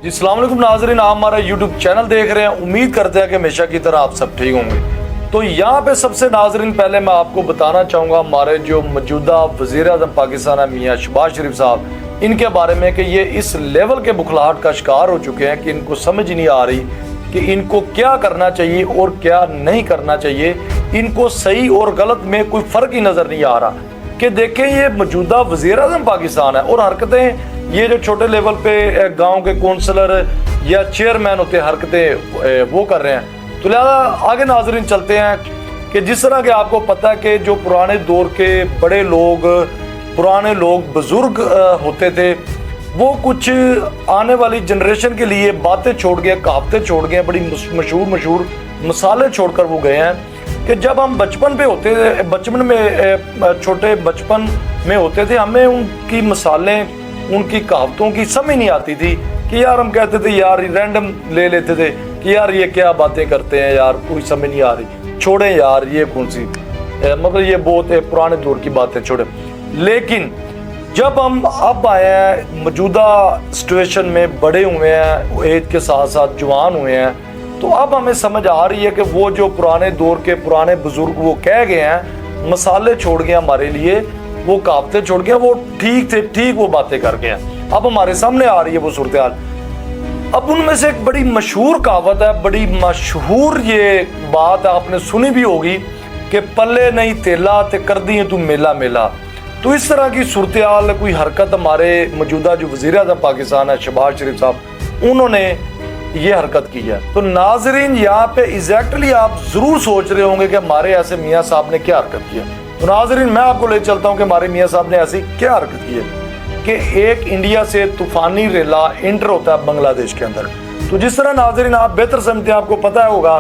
जी अस्सलाम वालेकुम नाज़रीन, आप हमारा यूट्यूब चैनल देख रहे हैं। उम्मीद करते हैं कि हमेशा की तरह आप सब ठीक होंगे। तो यहाँ पे सबसे नाज़रीन पहले मैं आपको बताना चाहूँगा हमारे जो मौजूदा वज़ीर-ए-आज़म पाकिस्तान है मियाँ शहबाज शरीफ साहब, इनके बारे में कि ये इस लेवल के बुखलाहट का शिकार हो चुके हैं कि इनको समझ नहीं आ रही कि इनको क्या करना चाहिए और क्या नहीं करना चाहिए। इनको सही और गलत में कोई फ़र्क ही नज़र नहीं आ रहा कि देखें ये मौजूदा वज़ीर-ए-आज़म पाकिस्तान है और हरकतें ये जो छोटे लेवल पे गांव के कौंसलर या चेयरमैन होते हैं हरकतें वो कर रहे हैं। तो लिहाजा आगे नाज़रीन चलते हैं कि जिस तरह के आपको पता है कि जो पुराने दौर के बड़े लोग पुराने लोग बुज़ुर्ग होते थे, वो कुछ आने वाली जनरेशन के लिए बातें छोड़ गए, कहावतें छोड़ गए, बड़ी मशहूर मिसालें छोड़कर वो गए हैं कि जब हम बचपन पे होते थे, बचपन में छोटे बचपन में होते थे, हमें उनकी मिसालें उनकी कहावतों की समझ नहीं आती थी कि यार हम कहते थे यार रैंडम ले लेते थे कि यार ये क्या बातें करते हैं यार, कोई समझ नहीं आ रही, छोड़ें यार ये कौन सी मतलब ये बहुत पुराने दौर की बातें छोड़े। लेकिन जब हम अब आए हैं मौजूदा सिचुएशन में, बड़े हुए हैं, एज के साथ साथ जवान हुए हैं, तो अब हमें समझ आ रही है कि वो जो पुराने दौर के पुराने बुजुर्ग वो कह गए हैं, मसाले छोड़ गए हमारे लिए, वो कहावतें छोड़ गए, वो ठीक थे, ठीक वो बातें कर गए हैं। अब हमारे सामने आ रही है वो सूरत हाल। अब उनमें से एक बड़ी मशहूर कहावत है, बड़ी मशहूर ये बात आपने सुनी भी होगी कि पल्ले नहीं तेला ते कर दी तू मेला मेला। तो इस तरह की सूरत हाल, कोई हरकत हमारे मौजूदा जो वज़ीर-ए-आज़म पाकिस्तान है शहबाज शरीफ साहब, उन्होंने ये हरकत की है। तो नाजरीन यहाँ पे एग्जैक्टली आप जरूर सोच रहे होंगे कि हमारे ऐसे मियाँ साहब ने क्या हरकत की है। तो नाजरीन मैं आपको ले चलता हूँ कि हमारे मियाँ साहब ने ऐसी क्या हरकत की है कि एक इंडिया से तूफानी रेला इंटर होता है बांग्लादेश के अंदर। तो जिस तरह नाजरीन आप बेहतर समझते हैं, आपको पता होगा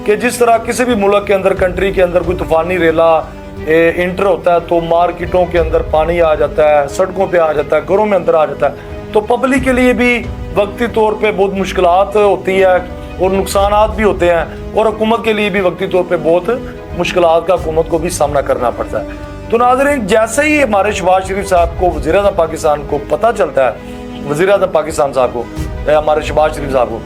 कि जिस तरह किसी भी मुल्क के अंदर, कंट्री के अंदर कोई तूफानी रेला इंटर होता है तो मार्केटों के अंदर पानी आ जाता है, सड़कों पे आ जाता है, घरों में अंदर आ जाता है। तो पब्लिक के लिए भी वक्ती तौर पे बहुत मुश्किलात होती है और नुकसानात भी होते हैं, और हुकूमत के लिए भी वक्ती तौर पे बहुत मुश्किलात का हुकूमत को भी सामना करना पड़ता है। तो नाज़रीन जैसे ही हमारे शहबाज शरीफ साहब को, वज़ीर-ए-आज़म पाकिस्तान को पता चलता है, वज़ीर-ए-आज़म पाकिस्तान साहब को, हमारे शहबाज शरीफ साहब को,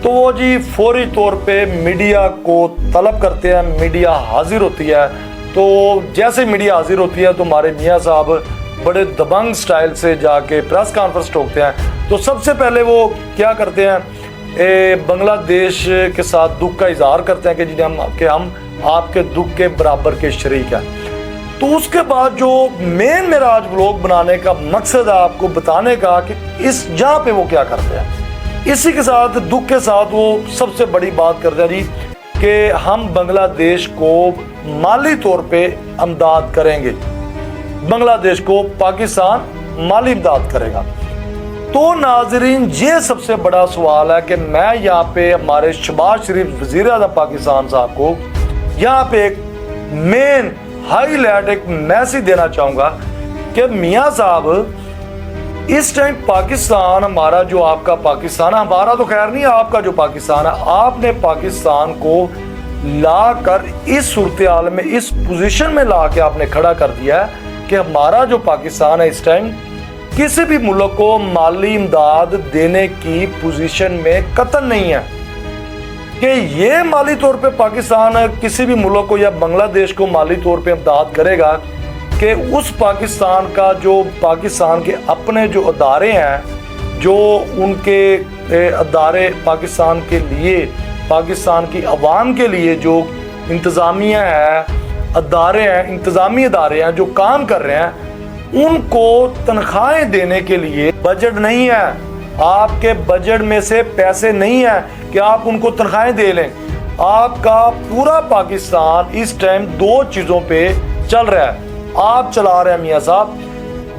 तो वो जी फौरी तौर पे मीडिया को तलब करते हैं, मीडिया हाजिर होती है। तो जैसे मीडिया हाजिर होती है तो हमारे मियाँ साहब बड़े दबंग स्टाइल से जाके प्रेस कॉन्फ्रेंस ठोकते हैं। तो सबसे पहले वो क्या करते हैं, बांग्लादेश के साथ दुख का इजहार करते हैं कि हम आपके दुख के बराबर के शरीक हैं। तो उसके बाद जो मेन मेरा आज व्लॉग बनाने का मकसद है आपको बताने का कि इस जहाँ पे वो क्या करते हैं, इसी के साथ दुख के साथ वो सबसे बड़ी बात करते हैं जी कि हम बांग्लादेश को माली तौर पे इमदाद करेंगे, बांग्लादेश को पाकिस्तान माली इमदाद करेगा। तो नाजरीन ये सबसे बड़ा सवाल है कि मैं यहाँ पे हमारे शहबाज शरीफ वज़ीर-ए-आज़म पाकिस्तान साहब को यहाँ पे एक मेन हाईलाइट एक मैसेज देना चाहूँगा कि मियाँ साहब इस टाइम पाकिस्तान, हमारा जो आपका पाकिस्तान है, हमारा तो खैर नहीं, आपका जो पाकिस्तान है, आपने पाकिस्तान को ला कर इस सूरत हाल में, इस पोजीशन में ला के आपने खड़ा कर दिया है कि हमारा जो पाकिस्तान है इस टाइम किसी भी मुल्क को माली इमदाद देने की पोजीशन में कतई नहीं है कि ये माली तौर पे पाकिस्तान किसी भी मुल्क को या बांग्लादेश को माली तौर पे इमदाद करेगा कि उस पाकिस्तान का जो पाकिस्तान के अपने जो अदारे हैं, जो उनके अदारे पाकिस्तान के लिए, पाकिस्तान की आवाम के लिए जो इंतज़ामिया है, अदारे हैं, इंतज़ामी अदारे हैं जो काम कर रहे हैं, उनको तनख्वाहें देने के लिए बजट नहीं है। आपके बजट में से पैसे नहीं है कि आप उनको तनख्वाहें दे लें। आपका पूरा पाकिस्तान इस टाइम दो चीज़ों पे चल रहा है। आप चला रहे हैं मियाँ साहब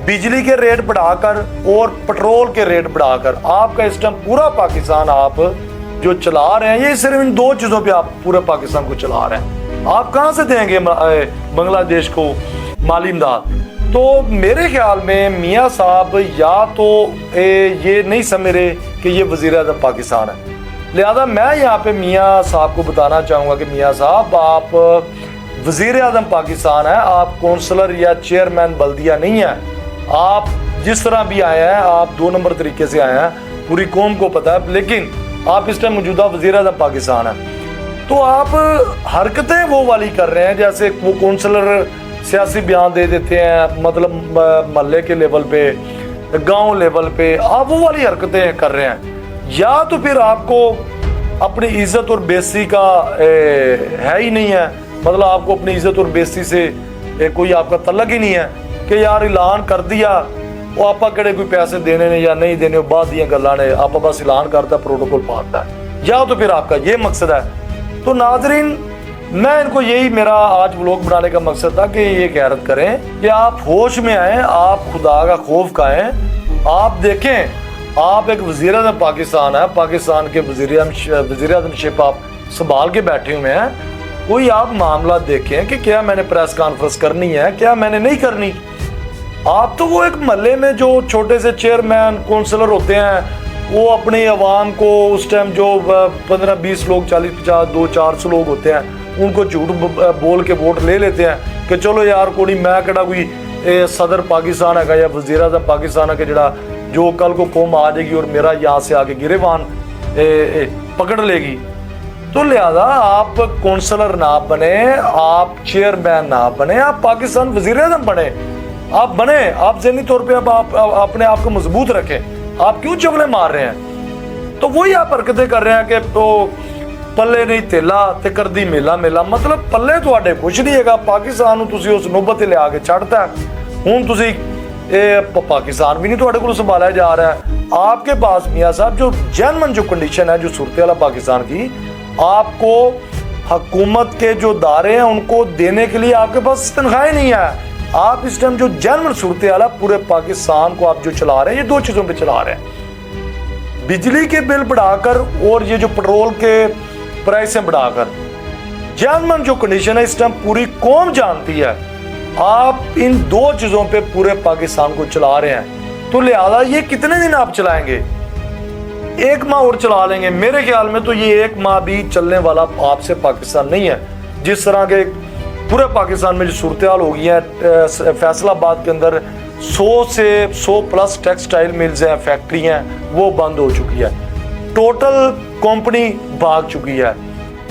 बिजली के रेट बढ़ाकर और पेट्रोल के रेट बढ़ाकर। आपका इस टाइम पूरा पाकिस्तान आप जो चला रहे हैं, ये सिर्फ इन दो चीज़ों पे आप पूरे पाकिस्तान को चला रहे हैं। आप कहाँ से देंगे बांग्लादेश को माली इमदाद? तो मेरे ख्याल में मियाँ साहब या तो ये नहीं समझ रहे कि ये वज़ीर-ए-आज़म पाकिस्तान है। लिहाजा मैं यहाँ पे मियाँ साहब को बताना चाहूँगा कि मियाँ साहब आप वज़ीर-ए-आज़म पाकिस्तान है, आप कौंसलर या चेयरमैन बल्दिया नहीं है। आप जिस तरह भी आए हैं आप 2 नंबर तरीके से आए हैं, पूरी कौम को पता है, लेकिन आप इस टाइम मौजूदा वज़ीर आज़म पाकिस्तान है, तो आप हरकतें वो वाली कर रहे हैं जैसे वो काउंसलर सियासी बयान दे देते हैं, मतलब मोहल्ले के लेवल पे, गांव लेवल पे आप वो वाली हरकतें कर रहे हैं। या तो फिर आपको अपनी इज्जत और बेइज्जती का है ही नहीं है, मतलब आपको अपनी इज्जत और बेइज्जती से कोई आपका तल्लक ही नहीं है कि यार ऐलान कर दिया वो आपा केड़े कोई पैसे देने ने या नहीं देने बाद दियां गल्लां ने, आपा बस ऐलान करता प्रोटोकॉल पाता है, या तो फिर आपका ये मकसद है। तो नाज़रीन, मैं इनको यही मेरा आज व्लॉग बनाने का मकसद था कि ये गैरत करें कि आप होश में आएँ, आप खुदा का खौफ खाएं। आप देखें, आप एक वज़ीर आज़म पाकिस्तान है, पाकिस्तान के वज़ीर आज़मशिप आप संभाल के बैठे हुए हैं, कोई आप मामला देखें कि क्या मैंने प्रेस कॉन्फ्रेंस करनी है, क्या मैंने नहीं करनी। आप तो वो एक महल्ले में जो छोटे से चेयरमैन काउंसलर होते हैं, वो अपनी आवाम को उस टाइम जो 15-20 लोग 40-50 200-400 लोग होते हैं, उनको झूठ बोल के वोट ले लेते हैं कि चलो यार कोई मैं कड़ा कोई सदर पाकिस्तान है या वज़ीर आज़म पाकिस्तान है कि जड़ा जो कल को कौम आ जाएगी और मेरा यहाँ से आके गिरेबान पकड़ लेगी। तो लिहाजा आप काउंसलर ना बने, आप चेयरमैन ना बने, आप पाकिस्तान वज़ीर आज़म बने, आप बने, आप ज़हनी तौर पे अब आप अपने आप को मजबूत रखें। आप क्यों चवले मार रहे हैं? तो वही आप हरकतें कर रहे हैं कि तो पल्ले नहीं तेला ते कर दी मेला मेला, मतलब पल्ले तुहाडे कुछ नहीं हैगा। पाकिस्तान नूं तुसीं उस नौबत ते लिया के छड्डता है, हुण तुसीं पाकिस्तान भी नहीं तुहाडे कोल संभाला जा रहा है। आपके पास मियाँ साहब जो जेन्युइन जो कंडीशन है, जो सूरत हाल पाकिस्तान की, आपको हुकूमत के जो दायरे हैं उनको देने के लिए आपके पास तनख्वाहें नहीं है। आप इस टाइम जो जेन्युइन सूरत हाल है पूरे पाकिस्तान को आप जो चला रहे हैं, ये 2 चीजों पे चला रहे हैं, बिजली के बिल बढ़ाकर और ये जो पेट्रोल के प्राइसें बढ़ाकर। जेन्युइन जो कंडीशन है इस टाइम पूरी कौम जानती है, आप इन 2 चीजों पे पूरे पाकिस्तान को चला रहे हैं। तो लिहाजा ये कितने दिन आप चलाएंगे? 1 माह और चला लेंगे। मेरे ख्याल में तो ये 1 माह भी चलने वाला आपसे पाकिस्तान नहीं है। जिस तरह के पूरे पाकिस्तान में जो सूरत हाल हो गई है, फैसलाबाद के अंदर 100 से 100+ टेक्सटाइल मिल्स हैं, फैक्ट्री हैं, वो बंद हो चुकी है। टोटल कंपनी भाग चुकी है,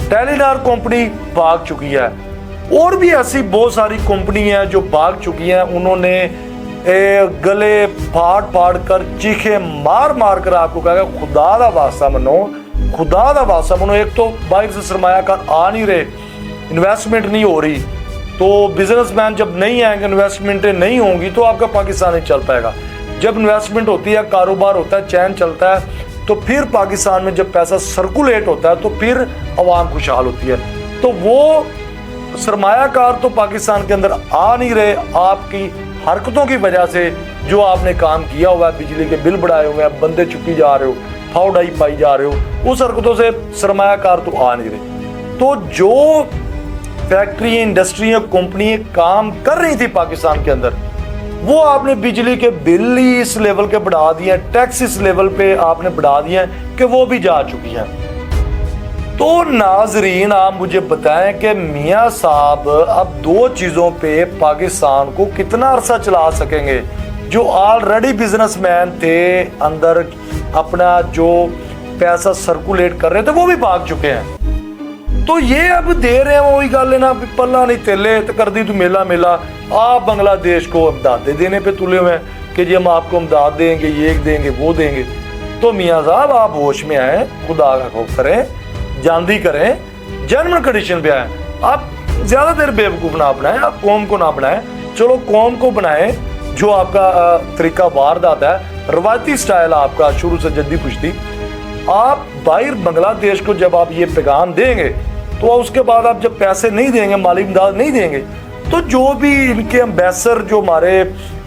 टेलीनार कंपनी भाग चुकी है, और भी ऐसी बहुत सारी कंपनी हैं जो भाग चुकी हैं। उन्होंने गले फाड़ कर चीखे मार मार कर आपको कहा खुदा दा वास्ता मनो, खुदा दा वास्ता मनो। एक तो बाहर से सरमायाकार आ नहीं रहे, इन्वेस्टमेंट नहीं हो रही, तो बिजनेसमैन जब नहीं आएंगे, इन्वेस्टमेंटें नहीं होंगी तो आपका पाकिस्तान नहीं चल पाएगा। जब इन्वेस्टमेंट होती है, कारोबार होता है, चैन चलता है, तो फिर पाकिस्तान में जब पैसा सर्कुलेट होता है तो फिर अवाम खुशहाल होती है। तो वो सरमायाकार तो पाकिस्तान के अंदर आ नहीं रहे, आपकी हरकतों की वजह से जो आपने काम किया हुआ है, बिजली के बिल बढ़ाए हुए हैं, बंदे चुकी जा रहे हो, फाउडाई पाई जा रहे हो, उस हरकतों से सरमायाकार तो आ नहीं रहे। तो जो फैक्ट्री, इंडस्ट्रियां, कंपनी काम कर रही थी पाकिस्तान के अंदर, वो आपने बिजली के बिल ही इस लेवल के बढ़ा दिए, टैक्स इस लेवल पे आपने बढ़ा दिए कि वो भी जा चुकी हैं। तो नाजरीन, आप मुझे बताएं कि मियाँ साहब अब 2 चीज़ों पे पाकिस्तान को कितना अरसा चला सकेंगे? जो ऑलरेडी बिजनेसमैन थे अंदर अपना जो पैसा सर्कुलेट कर रहे थे वो भी भाग चुके हैं। तो ये अब दे रहे हैं वही गल है ना, पल्ला नहीं तेले तो कर दी तू मेला मेला। आप बांग्लादेश को इमदाद देने पे तुले हुए हैं कि जी हम आपको इमदाद देंगे, ये देंगे, वो देंगे। तो मियाँ साहब आप होश में आए, खुदा का खौफ करें, जानदी करें, जेन्युइन कंडीशन पे आए। आप ज्यादा देर बेवकूफ ना बनाएं, आप कौम को ना बनाएं। चलो कौम को बनाएं जो आपका तरीका वारदात है, रवायती स्टाइल आपका शुरू से जद्दी पुश्ती। आप बाहर बांग्लादेश को जब आप ये पैगाम देंगे तो उसके बाद आप जब पैसे नहीं देंगे, माली इमदाद नहीं देंगे, तो जो भी इनके एम्बेसडर, जो हमारे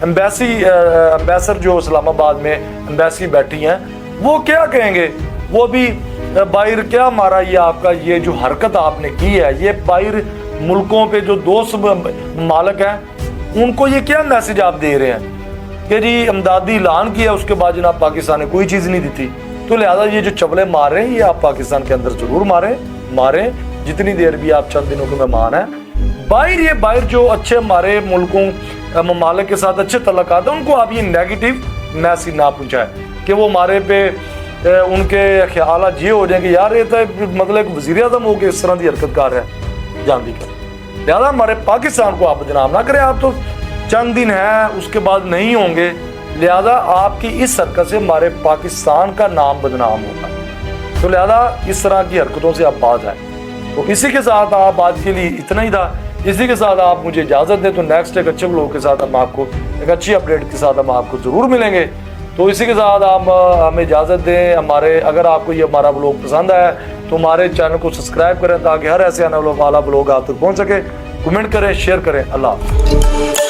एम्बेसडर जो इस्लामाबाद में एम्बेसी बैठी हैं, वो क्या कहेंगे? वो भी बाहर क्या मारा ये आपका ये जो हरकत आपने की है, ये बाहर मुल्कों पे जो दोस्त मालिक हैं उनको ये क्या मैसेज आप दे रहे हैं कि जी इमदादी ऐलान किया, उसके बाद जनाब पाकिस्तान ने कोई चीज़ नहीं दी थी। तो लिहाजा ये जो चबले मार रहे हैं ये आप पाकिस्तान के अंदर जरूर मारें जितनी देर भी आप चंद दिनों के मेहमान हैं। बाहर जो अच्छे हमारे मुल्कों ममालिक के साथ अच्छे तल्लुकात हैं, उनको आप ये नेगेटिव मैसेज ना पहुँचाएं कि वो हमारे पे उनके ख्यालात ये हो जाए कि यार ये तो मतलब एक वज़ीर आज़म हो के इस तरह की हरकत कर रहा है जानती कर। लिहाजा हमारे पाकिस्तान को आप बदनाम ना करें, आप तो चंद दिन है उसके बाद नहीं होंगे, लिहाजा आपकी इस हरकत से हमारे पाकिस्तान का नाम बदनाम होगा। तो लिहाजा इस तरह की हरकतों से आप बाज आए। तो इसी के साथ आप आज के लिए इतना ही था। इसी के साथ आप मुझे इजाज़त दें, तो नेक्स्ट एक अच्छे ब्लॉग के साथ हम आपको एक अच्छी अपडेट के साथ हम आपको ज़रूर मिलेंगे। तो इसी के साथ आप हमें इजाज़त दें। अगर आपको ये हमारा ब्लॉग पसंद आया तो हमारे चैनल को सब्सक्राइब करें ताकि हर ऐसे आने वाला ब्लॉग आप तक पहुँच सके। कमेंट करें, शेयर करें। अल्लाह हाफ़िज़।